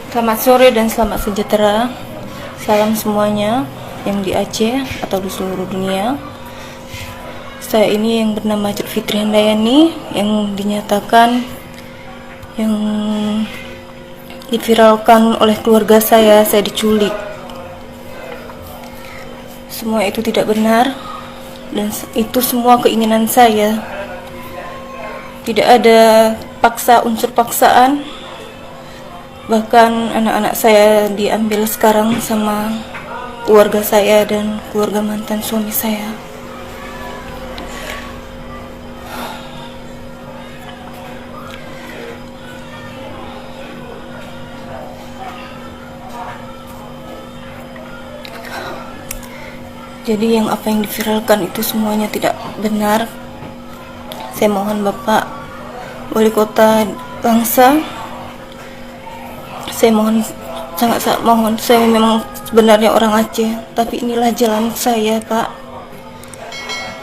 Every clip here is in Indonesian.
Selamat sore dan selamat sejahtera. Salam semuanya yang di Aceh atau di seluruh dunia. Saya ini yang bernama Fitri Handayani, yang dinyatakan yang diviralkan oleh keluarga saya diculik. Semua itu tidak benar dan itu semua keinginan saya. Tidak ada unsur paksaan. Bahkan anak-anak saya diambil sekarang sama keluarga saya dan keluarga mantan suami saya. Jadi apa yang diviralkan itu semuanya tidak benar. Saya mohon Bapak Wali Kota Langsa, saya mohon, sangat mohon, saya memang sebenarnya orang Aceh, tapi inilah jalan saya, Pak.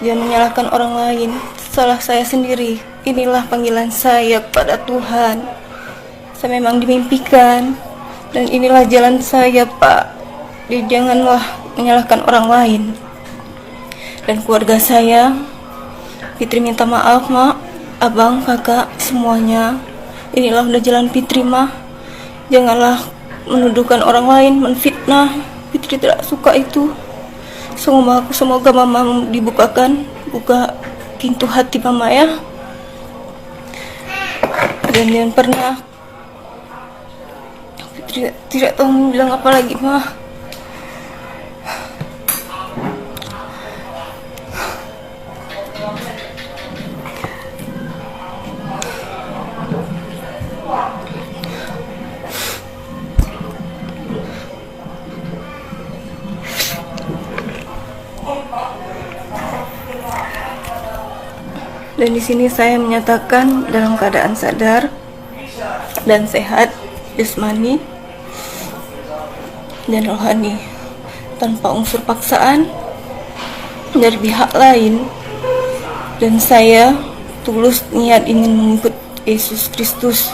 Jangan menyalahkan orang lain, salah saya sendiri. Inilah panggilan saya kepada Tuhan. Saya memang dimimpikan, dan inilah jalan saya, Pak. Jadi janganlah menyalahkan orang lain. Dan keluarga saya, Fitri minta maaf, Mak, Abang, Kakak, semuanya. Inilah udah jalan Fitri, Mah. Janganlah menuduhkan orang lain, menfitnah. Fitri tidak suka itu. Semoga Mama dibuka pintu hati Mama ya. Dan jangan pernah Fitri tidak tahu bilang apa lagi, Ma. Dan di sini saya menyatakan dalam keadaan sadar dan sehat jasmani dan rohani, tanpa unsur paksaan dari pihak lain. Dan saya tulus niat ingin mengikut Yesus Kristus,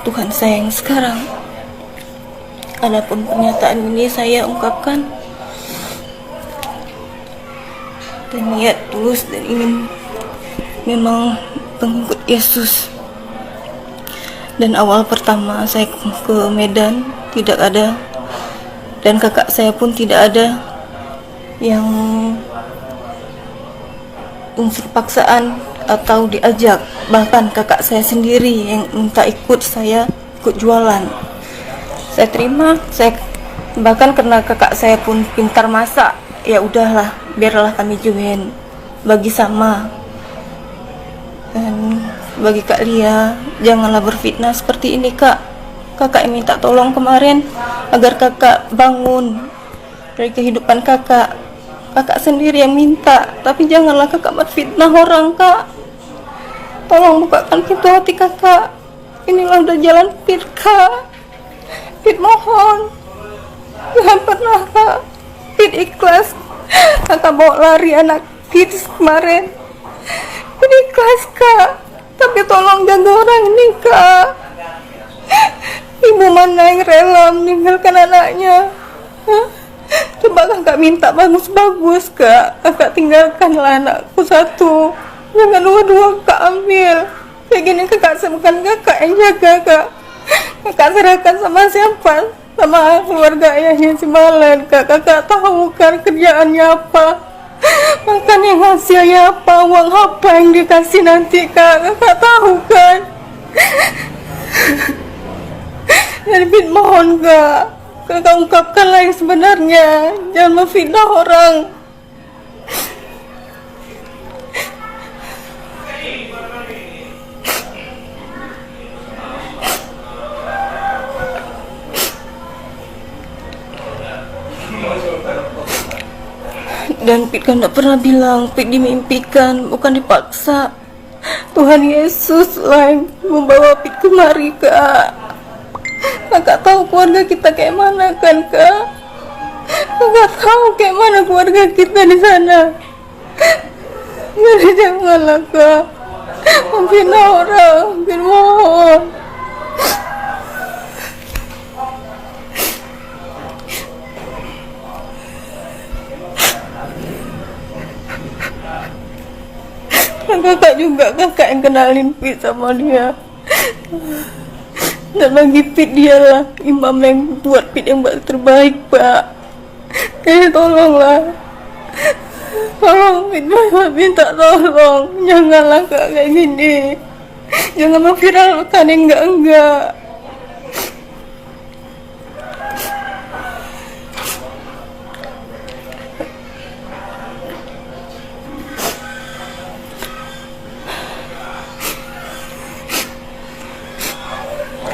Tuhan saya yang sekarang. Adapun pernyataan ini saya ungkapkan dan niat tulus dan ingin memang pengikut Yesus. Dan awal pertama saya ke Medan tidak ada, dan kakak saya pun tidak ada yang unsur paksaan atau diajak. Bahkan kakak saya sendiri yang minta ikut jualan. Saya terima, bahkan karena kakak saya pun pintar masak, ya udahlah, biarlah kami join, bagi sama. Dan bagi Kak Lia, janganlah berfitnah seperti ini, Kak. Kakak yang minta tolong kemarin agar kakak bangun dari kehidupan kakak. Kakak sendiri yang minta, tapi janganlah kakak berfitnah orang, Kak. Tolong bukakan pintu hati kakak. Inilah udah jalan Fit, Kak. Fit mohon, jangan pernah, Kak. Fit ikhlas. Kakak bawa lari anak Fit kemarin. Fit ikhlas, Kak. Tapi tolong jaga orang ini, Kak. Ibu mana yang rela meninggalkan anaknya? Hah? Coba kakak minta bagus-bagus, Kak. Kakak tinggalkanlah anakku satu. Jangan dua-dua Kak ambil. Kayak gini kakak bukan kakak yang jaga, Kak. Kakak serahkan sama siapa? Sama keluarga ayahnya si Malen, Kak. Kakak tahu kan kerjaannya apa, makan yang hasilnya apa, uang apa yang dikasih nanti, Kak. Kakak tahu kan? Jadi Fit mohon, Kak, kakak ungkapkanlah yang sebenarnya. Jangan memfitnah orang. Dan Fit kan tidak pernah bilang, Fit dimimpikan, bukan dipaksa. Tuhan Yesus lah yang membawa Fit kemari, Kak. Kakak tahu keluarga kita kayak mana kan, Kak? Kakak tahu kayak mana keluarga kita di sana. Jadi janganlah, Kak, memfitnah orang. Fit mohon. kakak juga, kakak yang kenalin Fit sama dia. Dan bagi Fit dialah imam yang buat Fit yang terbaik, Pak. Tolonglah. Tolong, Fit minta tolong. Janganlah Kak kayak gini. Jangan memviralkan yang enggak.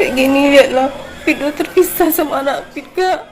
Kayak gini lihatlah, Fit udah terpisah sama anak Fit, Kak.